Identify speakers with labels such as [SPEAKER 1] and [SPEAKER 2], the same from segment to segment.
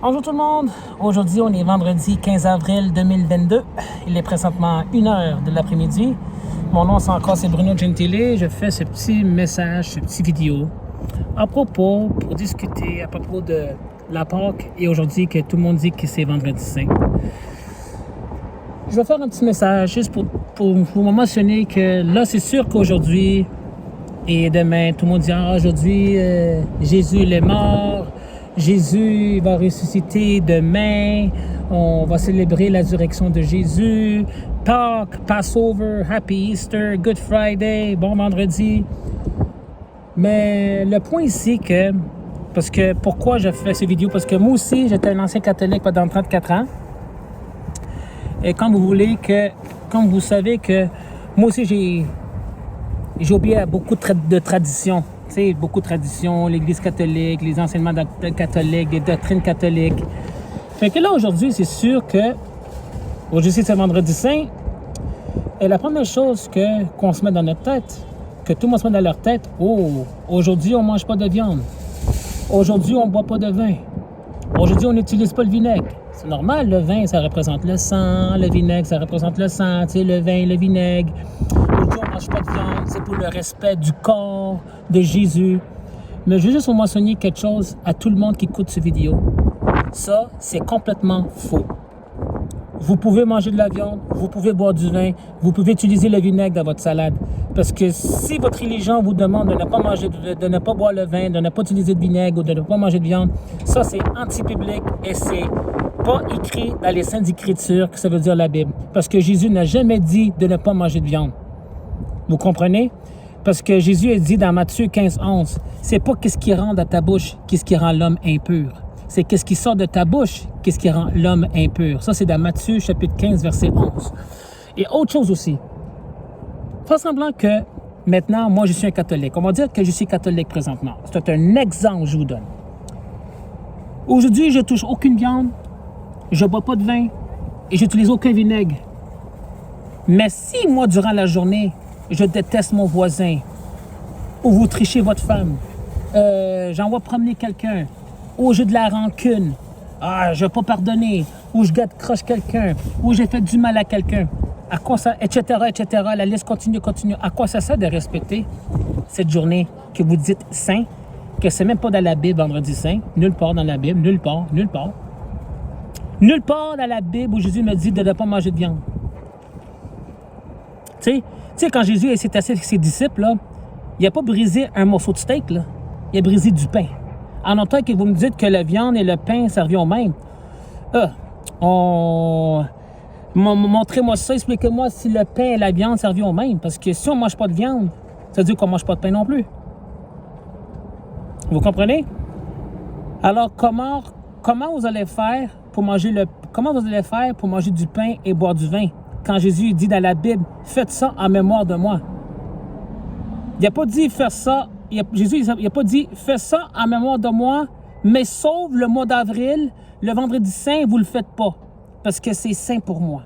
[SPEAKER 1] Bonjour tout le monde, aujourd'hui on est vendredi 15 avril 2022, il est présentement 1h de l'après-midi. Mon nom c'est Bruno Gentile, je fais ce petit message, ce petit vidéo pour discuter à propos de la Pâque et aujourd'hui que tout le monde dit que c'est vendredi saint. Je vais faire un petit message juste pour vous mentionner que là c'est sûr qu'aujourd'hui et demain tout le monde dit aujourd'hui Jésus il est mort. Jésus va ressusciter demain, on va célébrer la résurrection de Jésus, Pâques, Passover, Happy Easter, Good Friday, bon vendredi. Mais le point ici pourquoi je fais cette vidéo, parce que moi aussi j'étais un ancien catholique pendant 34 ans. Et comme vous savez que moi aussi j'ai oublié beaucoup de traditions. Beaucoup de traditions, l'Église catholique, les enseignements catholiques, les doctrines catholiques. Fait que là, aujourd'hui, c'est sûr que aujourd'hui, c'est vendredi saint. Et la première chose qu'on se met dans notre tête, que tout le monde se met dans leur tête, aujourd'hui, on ne mange pas de viande. Aujourd'hui, on ne boit pas de vin. Aujourd'hui, on n'utilise pas le vinaigre. C'est normal, le vin, ça représente le sang, le vinaigre, ça représente le sang, le vin, le vinaigre. Aujourd'hui, on ne mange pas de viande, c'est pour le respect du corps de Jésus. Mais je veux juste vous mentionner quelque chose à tout le monde qui écoute cette vidéo. Ça, c'est complètement faux. Vous pouvez manger de la viande, vous pouvez boire du vin, vous pouvez utiliser le vinaigre dans votre salade. Parce que si votre religion vous demande de ne pas manger, de ne pas boire le vin, de ne pas utiliser de vinaigre ou de ne pas manger de viande, ça c'est anti-biblique et c'est pas écrit dans les Saintes Écritures que ça veut dire la Bible. Parce que Jésus n'a jamais dit de ne pas manger de viande. Vous comprenez? Parce que Jésus a dit dans Matthieu 15:11, c'est pas qu'est-ce qui rentre dans ta bouche, qu'est-ce qui rend l'homme impur. C'est qu'est-ce qui sort de ta bouche, qu'est-ce qui rend l'homme impur. Ça, c'est dans Matthieu chapitre 15, verset 11. Et autre chose aussi. Fais semblant que maintenant, moi, je suis un catholique. On va dire que je suis catholique présentement. C'est un exemple que je vous donne. Aujourd'hui, je touche aucune viande, je ne bois pas de vin et j'utilise aucun vinaigre. Mais si moi, durant la journée, je déteste mon voisin, ou vous trichez votre femme, j'envoie promener quelqu'un, ou j'ai de la rancune, je ne vais pas pardonner, ou je croche quelqu'un, ou j'ai fait du mal à quelqu'un, à quoi ça, etc., la liste continue. À quoi ça sert de respecter cette journée que vous dites saint, que c'est même pas dans la Bible, vendredi saint, nulle part dans la Bible, nulle part. Nulle part dans la Bible où Jésus me dit de ne pas manger de viande. Tu sais, quand Jésus s'est assis avec ses disciples, là, il n'a pas brisé un morceau de steak, là. Il a brisé du pain. En autant que vous me dites que la viande et le pain servent au même. Montrez-moi ça, expliquez-moi si le pain et la viande servent au même. Parce que si on ne mange pas de viande, ça veut dire qu'on ne mange pas de pain non plus. Vous comprenez? Alors, comment vous allez faire pour manger pour manger du pain et boire du vin? Quand Jésus dit dans la Bible, faites ça en mémoire de moi. Il n'a pas dit faire ça. Jésus n'a pas dit fais ça en mémoire de moi, mais sauf le mois d'avril, le vendredi saint, vous ne le faites pas. Parce que c'est saint pour moi.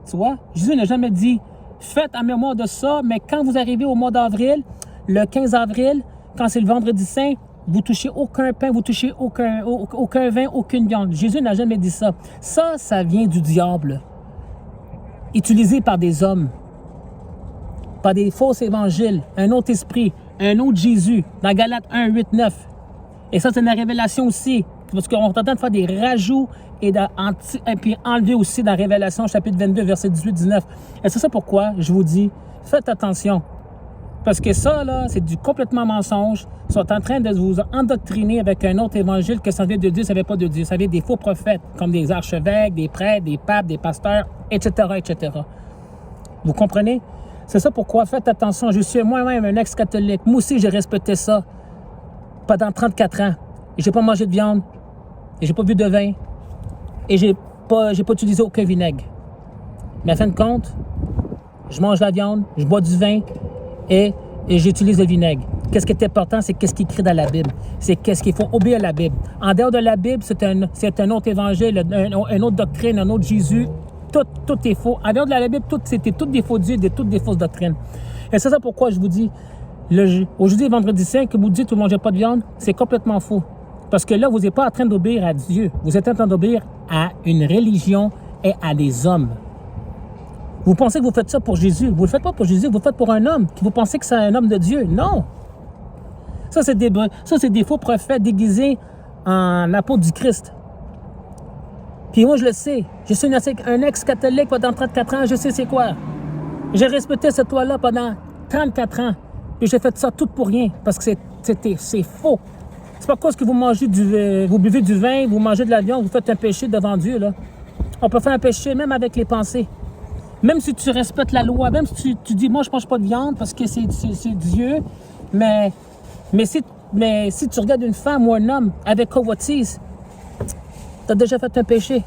[SPEAKER 1] Tu vois? Jésus n'a jamais dit faites en mémoire de ça, mais quand vous arrivez au mois d'avril, le 15 avril, quand c'est le vendredi saint, vous touchez aucun pain, vous touchez aucun vin, aucune viande. Jésus n'a jamais dit ça. Ça vient du diable. Utilisé par des hommes, par des faux évangiles, un autre esprit, un autre Jésus, dans Galates 1, 8, 9. Et ça, c'est une révélation aussi, parce qu'on est en train de faire des rajouts et puis enlever aussi dans Révélation, chapitre 22, verset 18, 19. Et c'est ça pourquoi je vous dis, faites attention. Parce que ça, là, c'est du complètement mensonge. Ils sont en train de vous endoctriner avec un autre évangile que ça vient de Dieu, ça vient pas de Dieu. Ça vient des faux prophètes, comme des archevêques, des prêtres, des papes, des pasteurs, etc. Vous comprenez? C'est ça pourquoi, faites attention. Je suis moi-même un ex-catholique. Moi aussi, j'ai respecté ça pendant 34 ans. Et j'ai pas mangé de viande, et j'ai pas bu de vin, et j'ai pas utilisé aucun vinaigre. Mais en fin de compte, je mange la viande, je bois du vin, et j'utilise le vinaigre. Qu'est-ce qui est important, c'est qu'est-ce qui est écrit dans la Bible. C'est qu'est-ce qu'il faut obéir à la Bible. En dehors de la Bible, c'est un autre évangile, une autre doctrine, un autre Jésus. Tout est faux. En dehors de la Bible, c'était toutes des faux dieux, toutes des fausses doctrines. Et c'est ça pourquoi je vous dis, aujourd'hui, vendredi saint, que vous dites tout le monde ne mange pas de viande, c'est complètement faux. Parce que là, vous n'êtes pas en train d'obéir à Dieu. Vous êtes en train d'obéir à une religion et à des hommes. Vous pensez que vous faites ça pour Jésus. Vous ne le faites pas pour Jésus, vous le faites pour un homme. Vous pensez que c'est un homme de Dieu. Non. Ça, c'est des faux prophètes déguisés en apôtres du Christ. Puis moi, je le sais. Je suis un ex-catholique pendant 34 ans. Je sais c'est quoi. J'ai respecté cette loi-là pendant 34 ans. Puis j'ai fait ça tout pour rien. Parce que c'est faux. C'est pas cause que vous mangez vous buvez du vin, vous mangez de la viande, vous faites un péché devant Dieu, là. On peut faire un péché même avec les pensées. Même si tu respectes la loi, même si tu dis, moi, je mange pas de viande parce que c'est Dieu, mais si tu regardes une femme ou un homme avec convoitise, tu as déjà fait un péché.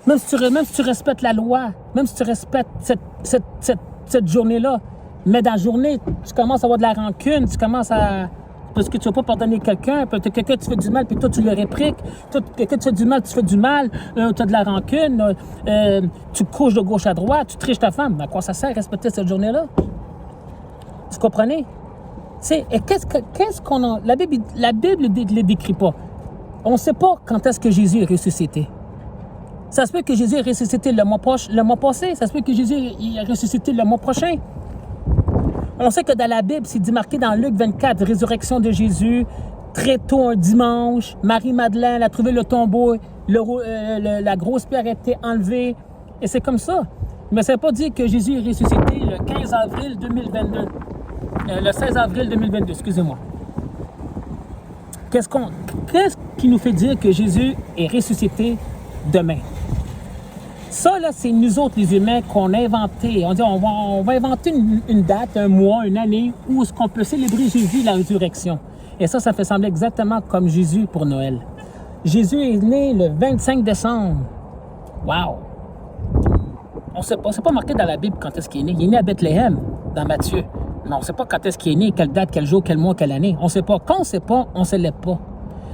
[SPEAKER 1] Même si tu respectes la loi, même si tu respectes cette journée-là, mais dans la journée, tu commences à avoir de la rancune, tu commences à... Parce que tu ne vas pas pardonner quelqu'un, peut-être quelqu'un tu fais du mal, puis toi tu le répliques. Toi, quelqu'un tu fais du mal, tu fais du mal, tu as de la rancune, tu couches de gauche à droite, tu triches ta femme. À quoi ça sert respecter cette journée-là? Vous comprenez? Et qu'est-ce qu'on a... La Bible ne les décrit pas. On ne sait pas quand est-ce que Jésus est ressuscité. Ça se peut que Jésus est ressuscité le mois passé, ça se peut que Jésus est ressuscité le mois prochain. On sait que dans la Bible, c'est dit marqué dans Luc 24, résurrection de Jésus, très tôt un dimanche, Marie-Madeleine a trouvé le tombeau, la grosse pierre a été enlevée, et c'est comme ça. Mais ça ne veut pas dire que Jésus est ressuscité le 15 avril 2022. Le 16 avril 2022, excusez-moi. Qu'est-ce qui nous fait dire que Jésus est ressuscité demain? Ça, là, c'est nous autres, les humains, qu'on a inventé. On dit, on va inventer une date, un mois, une année, où est-ce qu'on peut célébrer Jésus, la résurrection. Et ça fait sembler exactement comme Jésus pour Noël. Jésus est né le 25 décembre. Wow! On ne sait pas, c'est pas marqué dans la Bible quand est-ce qu'il est né. Il est né à Bethléem, dans Matthieu. Mais on ne sait pas quand est-ce qu'il est né, quelle date, quel jour, quel mois, quelle année. On ne sait pas. Quand on ne sait pas, on ne célèbre pas.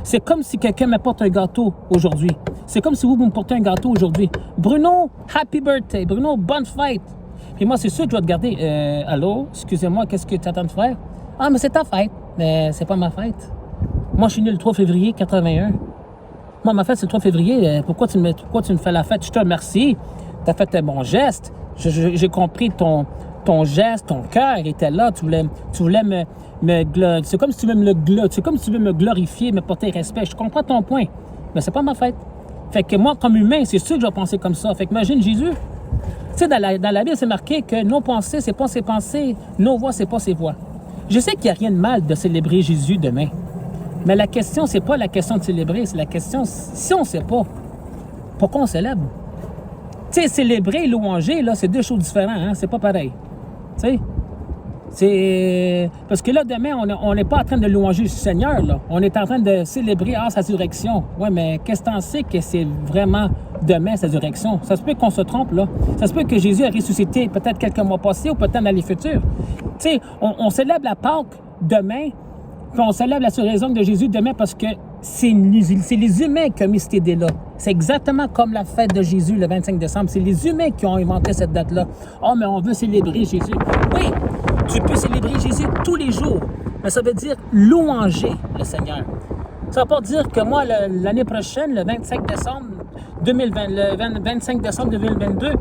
[SPEAKER 1] C'est comme si quelqu'un m'apporte un gâteau aujourd'hui. C'est comme si vous me portez un gâteau aujourd'hui. Bruno, happy birthday. Bruno, bonne fête. Puis moi, c'est sûr que je vais te garder. Allô, excusez-moi, qu'est-ce que tu attends de faire? Ah, mais c'est ta fête. Mais c'est pas ma fête. Moi, je suis né le 3 février 81. Moi, ma fête, c'est le 3 février. Pourquoi tu me fais la fête? Je te remercie. Tu as fait un bon geste. J'ai compris ton geste, ton cœur était là. Tu voulais c'est comme si tu veux me glorifier, me porter respect. Je comprends ton point. Mais c'est pas ma fête. Fait que moi, comme humain, c'est sûr que je vais penser comme ça. Fait que imagine Jésus. Tu sais, dans la Bible, c'est marqué que nos pensées, c'est pas ses pensées. Nos voix, c'est pas ses voix. Je sais qu'il n'y a rien de mal de célébrer Jésus demain. Mais la question, c'est pas la question de célébrer. C'est la question, si on ne sait pas, pourquoi on célèbre? Tu sais, célébrer et louanger, là, c'est deux choses différentes. Hein? C'est pas pareil. Tu sais? C'est... Parce que là, demain, on n'est pas en train de louanger le Seigneur, là. On est en train de célébrer sa résurrection. Oui, mais qu'est-ce que t'en sais que c'est vraiment demain, sa résurrection? Ça se peut qu'on se trompe, là. Ça se peut que Jésus a ressuscité peut-être quelques mois passés ou peut-être dans les futurs. Tu sais, on célèbre la Pâque demain, puis on célèbre la résurrection de Jésus demain parce que c'est les humains qui ont mis cette idée-là. C'est exactement comme la fête de Jésus le 25 décembre. C'est les humains qui ont inventé cette date-là. Oh, mais on veut célébrer Jésus. Oui, tu peux célébrer Jésus tous les jours, mais ça veut dire louanger le Seigneur. Ça ne veut pas dire que moi, l'année prochaine, le 25 décembre 2022,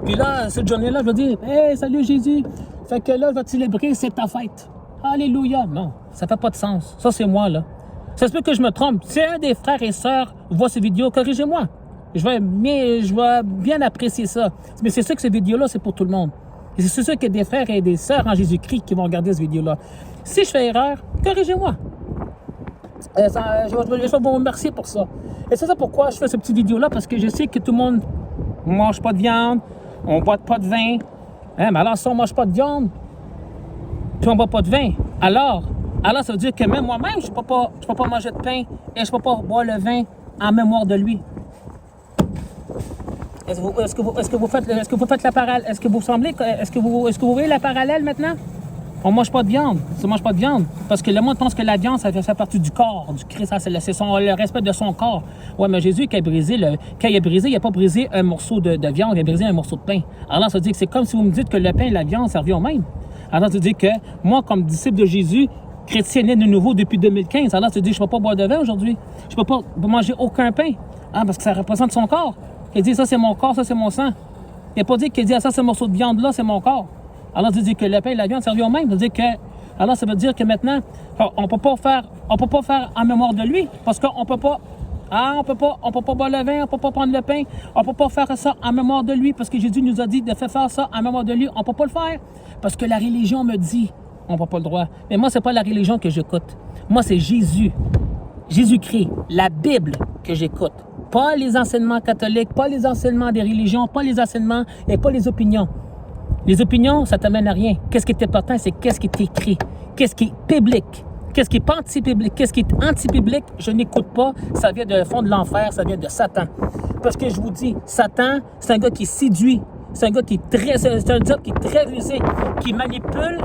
[SPEAKER 1] puis là, cette journée-là, je vais dire « Hey, salut Jésus! » Fait que là, je vais te célébrer, c'est ta fête. Alléluia! Non, ça fait pas de sens. Ça, c'est moi, là. Ça se peut que je me trompe. Si un des frères et sœurs voit ces vidéos, corrigez-moi. Je vais bien apprécier ça. Mais c'est sûr que ces vidéos-là, c'est pour tout le monde. Et c'est sûr qu'il y a des frères et des sœurs en Jésus-Christ qui vont regarder cette vidéo-là. Si je fais erreur, corrigez-moi. Je vais vous remercier pour ça. Et c'est ça pourquoi je fais cette petite vidéo-là, parce que je sais que tout le monde ne mange pas de viande, on ne boit pas de vin. Hein, mais alors, si on ne mange pas de viande, puis on ne boit pas de vin, alors, ça veut dire que même moi-même, je ne peux pas manger de pain et je ne peux pas boire le vin en mémoire de lui. Est-ce que vous faites la parallèle? Est-ce que vous voyez la parallèle maintenant? On ne mange pas de viande. On ne mange pas de viande. Parce que le monde pense que la viande, ça fait partie du corps, du Christ. C'est le respect de son corps. Oui, mais Jésus, quand il n'a pas brisé un morceau de viande, il a brisé un morceau de pain. Alors, ça veut dire que c'est comme si vous me dites que le pain et la viande, ça revient au même. Alors, ça veut dire que moi, comme disciple de Jésus, chrétien né de nouveau depuis 2015. Alors, tu dis, je ne peux pas boire de vin aujourd'hui. Je ne peux pas manger aucun pain. Ah, parce que ça représente son corps. Il dit, ça, c'est mon corps, ça, c'est mon sang. Il n'a pas dit qu'il dit, ah, ça, ce morceau de viande-là, c'est mon corps. Alors, tu dis que le pain et la viande servent au même. Alors, ça veut dire que maintenant, on ne peut pas faire en mémoire de lui. Parce qu'on ne peut pas. Ah, on peut pas boire le vin, on ne peut pas prendre le pain, on ne peut pas faire ça en mémoire de lui, parce que Jésus nous a dit de faire ça en mémoire de lui. On ne peut pas le faire, parce que la religion me dit, on n'a pas le droit. Mais moi, ce n'est pas la religion que j'écoute. Moi, c'est Jésus, Jésus-Christ, la Bible que j'écoute. Pas les enseignements catholiques, pas les enseignements des religions, pas les enseignements et pas les opinions. Les opinions, ça ne t'amène à rien. Qu'est-ce qui est important, c'est qu'est-ce qui est écrit, qu'est-ce qui est biblique. Qu'est-ce qui est pas anti-biblique, qu'est-ce qui est anti-biblique, je n'écoute pas. Ça vient de fond de l'enfer, ça vient de Satan. Parce que je vous dis, Satan, c'est un gars qui séduit. C'est un gars qui est très, c'est un diable qui est très rusé, qui manipule,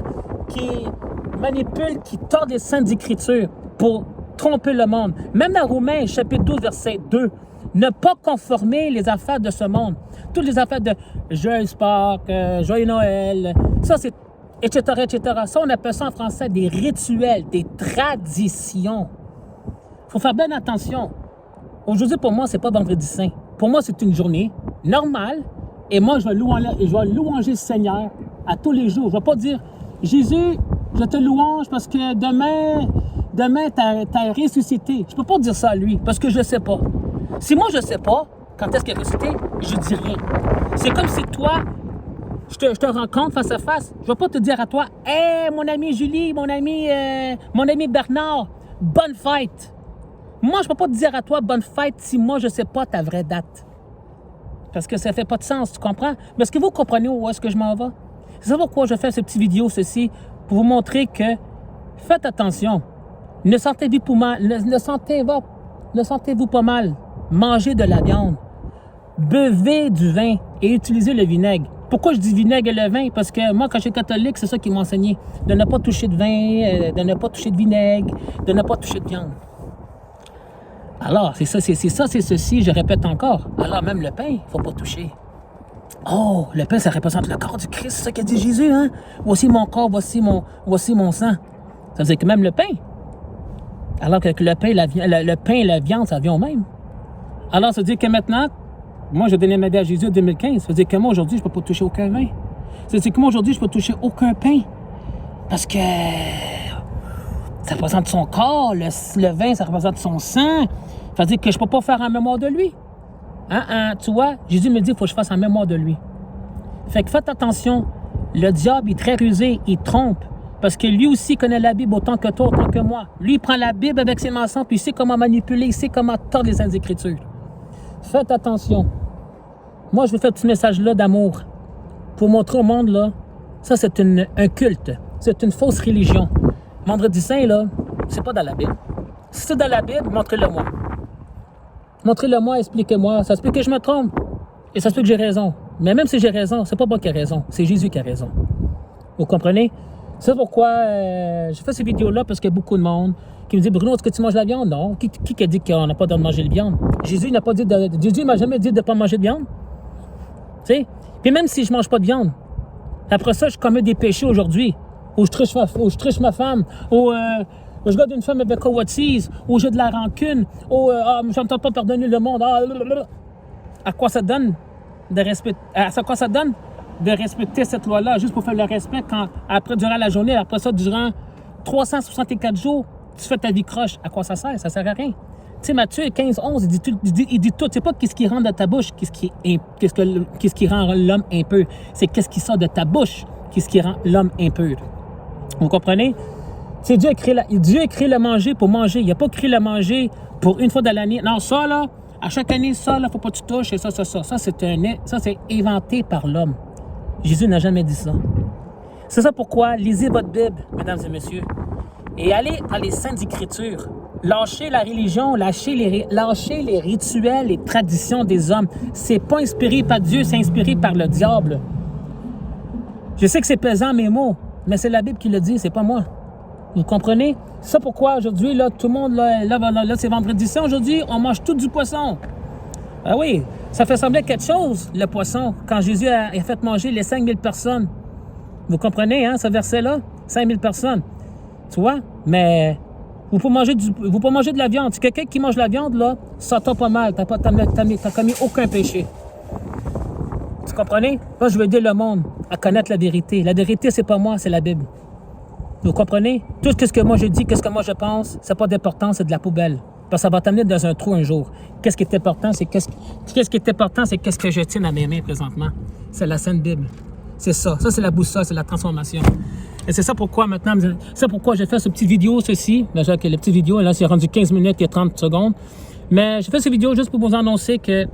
[SPEAKER 1] qui tord les saintes écritures pour tromper le monde. Même dans Romains, chapitre 12, verset 2, ne pas conformer les affaires de ce monde. Toutes les affaires de Joyeux Pâques, Joyeux Noël, ça c'est etc., etc. Ça, on appelle ça en français des rituels, des traditions. Il faut faire bien attention. Aujourd'hui, pour moi, c'est pas vendredi saint. Pour moi, c'est une journée normale. Et moi, je vais louanger le Seigneur à tous les jours. Je ne vais pas dire, Jésus, je te louange parce que demain t'as ressuscité. Je ne peux pas dire ça à lui parce que je ne sais pas. Si moi, je ne sais pas quand est-ce qu'il est ressuscité, je ne dis rien. C'est comme si toi, je te rencontre face à face. Je ne vais pas te dire à toi, « Hey, mon ami Julie, mon ami Bernard, bonne fête! » Moi, je ne peux pas te dire à toi, « Bonne fête » si moi, je ne sais pas ta vraie date. Parce que ça ne fait pas de sens, tu comprends? Mais est-ce que vous comprenez où est-ce que je m'en vais? C'est ça pourquoi je fais ce petit vidéo, ceci, pour vous montrer que faites attention. Ne sentez-vous pas mal. Mangez de la viande. Buvez du vin et utilisez le vinaigre. Pourquoi je dis vinaigre et le vin? Parce que moi, quand j'étais catholique, c'est ça qui m'a enseigné. De ne pas toucher de vin, de ne pas toucher de vinaigre, de ne pas toucher de viande. Alors, c'est ceci, je répète encore. Alors, même le pain, il ne faut pas toucher. Oh, le pain, ça représente le corps du Christ, c'est ça qu'a dit Jésus, hein? Voici mon corps, voici mon sang. Ça veut dire que même le pain. Alors que le pain et la viande, ça vient au même. Alors, ça veut dire que maintenant, moi, j'ai donné ma vie à Jésus en 2015. Ça veut dire que moi, aujourd'hui, je ne peux pas toucher aucun vin. Ça veut dire que moi, aujourd'hui, je ne peux toucher aucun pain. Parce que ça représente son corps, le vin, ça représente son sang. Ça veut dire que je ne peux pas faire en mémoire de lui. Tu vois, Jésus me dit qu'il faut que je fasse en mémoire de lui. Fait que faites attention. Le diable est très rusé, il trompe. Parce que lui aussi connaît la Bible autant que toi, autant que moi. Lui, il prend la Bible avec ses mensonges, puis il sait comment manipuler, il sait comment tordre les Saintes Écritures. Faites attention. Moi, je vous fais un petit message-là d'amour. Pour montrer au monde, là, ça, c'est un culte. C'est une fausse religion. Vendredi Saint, là, c'est pas dans la Bible. Si c'est dans la Bible, montrez-le-moi. Montrez-le-moi, expliquez-moi. Ça se peut que je me trompe. Et ça se peut que j'ai raison. Mais même si j'ai raison, c'est pas moi qui ai raison. C'est Jésus qui a raison. Vous comprenez? C'est pourquoi je fais ces vidéos-là, parce qu'il y a beaucoup de monde qui me dit, Bruno, est-ce que tu manges la viande? Non. Qui a dit qu'on n'a pas le droit de manger de viande? Jésus n'a pas dit Jésus m'a jamais dit de ne pas manger de viande. Tu sais? Puis même si je ne mange pas de viande, après ça, je commets des péchés aujourd'hui. Ou je triche ma femme. Ou je regarde une femme avec convoitise. Ou j'ai de la rancune. Ou je n'entends pas pardonner le monde. À quoi ça donne de respecter? À quoi ça donne de respecter cette loi-là, juste pour faire le respect quand, durant la journée, après ça, durant 364 jours, tu fais ta vie croche. À quoi ça sert? Ça sert à rien. Tu sais, Matthieu 15, 11, il dit tout. C'est pas qu'est-ce qui rentre dans ta bouche, qu'est-ce qui rend l'homme impur. C'est qu'est-ce qui sort de ta bouche, qu'est-ce qui rend l'homme impur. Vous comprenez? C'est Dieu a créé le manger pour manger. Il n'a pas créé le manger pour une fois dans l'année. Non, ça, là, à chaque année, ça, là, faut pas que tu touches, et ça. Ça, c'est inventé par l'homme. Jésus n'a jamais dit ça. C'est ça pourquoi, lisez votre Bible, mesdames et messieurs, et allez dans les Saintes Écritures. Lâchez la religion, lâchez les rituels, les traditions des hommes. C'est pas inspiré par Dieu, c'est inspiré par le diable. Je sais que c'est pesant mes mots, mais c'est la Bible qui le dit, c'est pas moi. Vous comprenez? C'est ça pourquoi aujourd'hui, là, tout le monde, là c'est vendredi saint. Aujourd'hui, on mange tout du poisson. Ah oui, ça fait sembler quelque chose, le poisson, quand Jésus a fait manger les 5000 personnes. Vous comprenez, hein, ce verset-là? 5000 personnes. Tu vois? Mais vous pouvez manger de la viande. Si quelqu'un qui mange de la viande, là, ça t'a pas mal. T'as commis aucun péché. Tu comprenez? Moi, je veux aider le monde à connaître la vérité. La vérité, c'est pas moi, c'est la Bible. Vous comprenez? Tout ce que moi je dis, qu'est-ce que moi je pense, c'est pas d'importance, c'est de la poubelle. Parce que ça va t'amener dans un trou un jour. Qu'est-ce qui est important, c'est qu'est-ce que je tiens à mes mains présentement. C'est la Sainte Bible. C'est ça. Ça, c'est la boussole, c'est la transformation. Et c'est ça pourquoi maintenant, c'est pourquoi j'ai fait ce petit vidéo, ceci. Déjà que les petites vidéos, là, c'est rendu 15 minutes et 30 secondes. Mais j'ai fait cette vidéo juste pour vous annoncer que...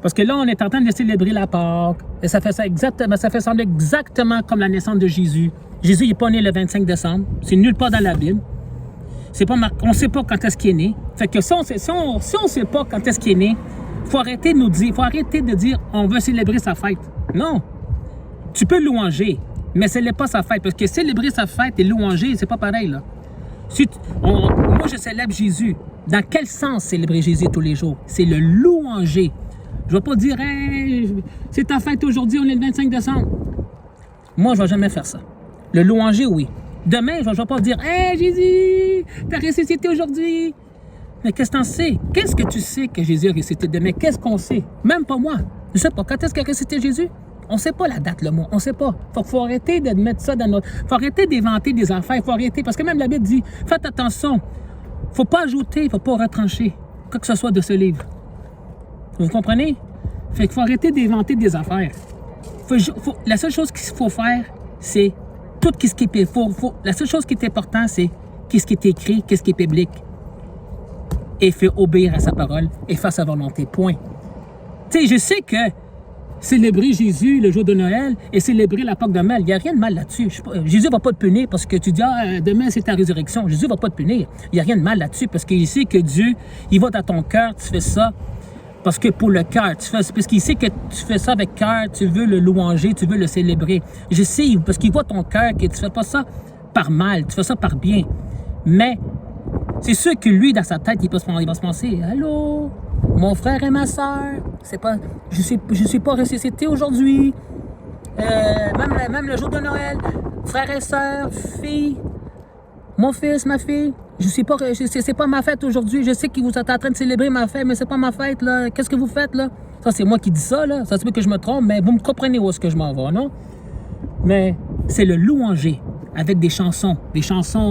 [SPEAKER 1] Parce que là, on est en train de célébrer la Pâque. Et ça fait sembler exactement comme la naissance de Jésus. Jésus n'est pas né le 25 décembre. C'est nulle part dans la Bible. C'est pas on ne sait pas quand est-ce qu'il est né. Fait que si on ne sait pas quand est-ce qu'il est né, il faut arrêter de dire on veut célébrer sa fête. Non. Tu peux louanger, mais ce n'est pas sa fête. Parce que célébrer sa fête et louanger, c'est pas pareil, là. Moi, je célèbre Jésus. Dans quel sens célébrer Jésus tous les jours? C'est le louanger. Je ne vais pas dire hey, c'est ta fête aujourd'hui, on est le 25 décembre. Moi, je ne vais jamais faire ça. Le louanger, oui. Demain, je ne vais pas dire hey Jésus, tu as ressuscité aujourd'hui. Mais qu'est-ce que tu en sais? Qu'est-ce que tu sais que Jésus a ressuscité demain? Qu'est-ce qu'on sait? Même pas moi. Je ne sais pas. Quand est-ce qu'a ressuscité Jésus? On ne sait pas la date, le mois. On ne sait pas. Faut arrêter de mettre ça dans notre... faut arrêter d'inventer des affaires. Il faut arrêter. Parce que même la Bible dit, faites attention. Il ne faut pas ajouter, il ne faut pas retrancher quoi que ce soit de ce livre. Vous comprenez? Fait qu'il faut arrêter d'inventer des affaires. La seule chose qu'il faut faire, c'est tout ce qui est... la seule chose qui est importante, c'est qu'est-ce qui est écrit, qu'est-ce qui est biblique. Et fait obéir à sa parole et faire sa volonté. Point. Tu sais, je sais que célébrer Jésus le jour de Noël et célébrer la Pâque de Noël, il n'y a rien de mal là-dessus. Jésus ne va pas te punir parce que tu dis demain c'est ta résurrection. Jésus ne va pas te punir. Il n'y a rien de mal là-dessus parce qu'il sait que Dieu, il va dans ton cœur, tu fais ça parce que pour le cœur, parce qu'il sait que tu fais ça avec cœur, tu veux le louanger, tu veux le célébrer. Je sais, parce qu'il voit ton cœur que tu ne fais pas ça par mal, tu fais ça par bien. Mais c'est sûr que lui, dans sa tête, il va se penser « Allô, mon frère et ma soeur, je suis pas ressuscité aujourd'hui. Même le jour de Noël, frère et soeur, fille, mon fils, ma fille, c'est pas ma fête aujourd'hui. Je sais que vous êtes en train de célébrer ma fête, mais c'est pas ma fête, là. Qu'est-ce que vous faites, là? » Ça, c'est moi qui dis ça, là. Ça se peut que je me trompe, mais vous me comprenez où est-ce que je m'en vais, non? Mais c'est le louanger avec des chansons,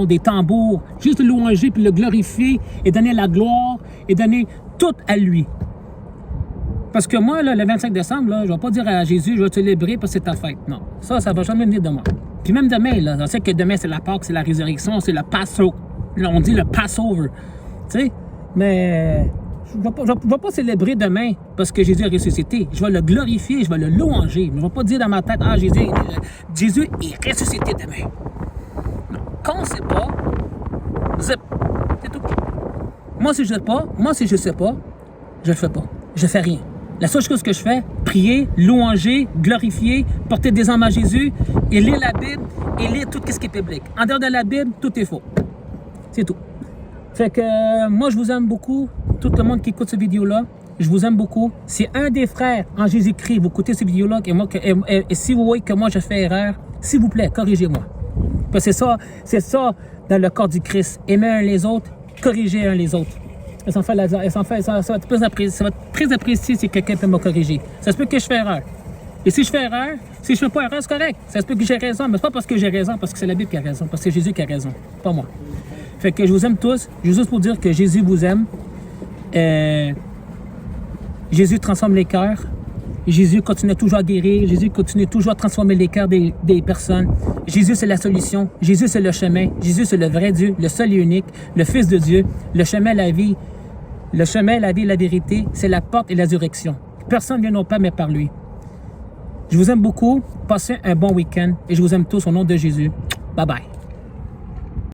[SPEAKER 1] des tambours, juste le louanger puis le glorifier et donner la gloire et donner tout à lui. Parce que moi, là, le 25 décembre, là, je ne vais pas dire à Jésus, je vais te célébrer parce que c'est ta fête. Non, ça ne va jamais venir de moi. Puis même demain, là, on sait que demain, c'est la Pâque, c'est la résurrection, c'est le Passover. On dit le Passover. Tu sais, mais je ne vais pas célébrer demain parce que Jésus est ressuscité. Je vais le glorifier, je vais le louanger. Je ne vais pas dire dans ma tête, Jésus est ressuscité demain. Non. Quand on ne sait pas, zip, c'est tout. Moi, si je ne sais pas, je ne le fais pas. Je ne fais rien. La seule chose que je fais, prier, louanger, glorifier, porter des âmes à Jésus et lire la Bible et lire tout ce qui est biblique. En dehors de la Bible, tout est faux. C'est tout. Fait que moi, je vous aime beaucoup. Tout le monde qui écoute cette vidéo-là, je vous aime beaucoup. Si un des frères en Jésus-Christ, vous écoutez cette vidéo-là, et si vous voyez que moi, je fais erreur, s'il vous plaît, corrigez-moi. Parce que c'est ça dans le corps du Christ. Aimer un les autres, corriger un les autres. Ça va être très apprécié si quelqu'un peut me corriger. Ça se peut que je fais erreur. Et si je fais erreur, si je fais pas erreur, c'est correct. Ça se peut que j'ai raison, mais c'est pas parce que j'ai raison, parce que c'est la Bible qui a raison, parce que c'est Jésus qui a raison, pas moi. Fait que je vous aime tous. Juste pour dire que Jésus vous aime. Jésus transforme les cœurs. Jésus continue toujours à guérir. Jésus continue toujours à transformer les cœurs des personnes. Jésus, c'est la solution. Jésus, c'est le chemin. Jésus, c'est le vrai Dieu, le seul et unique, le Fils de Dieu, le chemin, la vie. Le chemin, la vie, la vérité, c'est la porte et la résurrection. Personne ne vient au Père, mais par lui. Je vous aime beaucoup. Passez un bon week-end et je vous aime tous au nom de Jésus. Bye bye.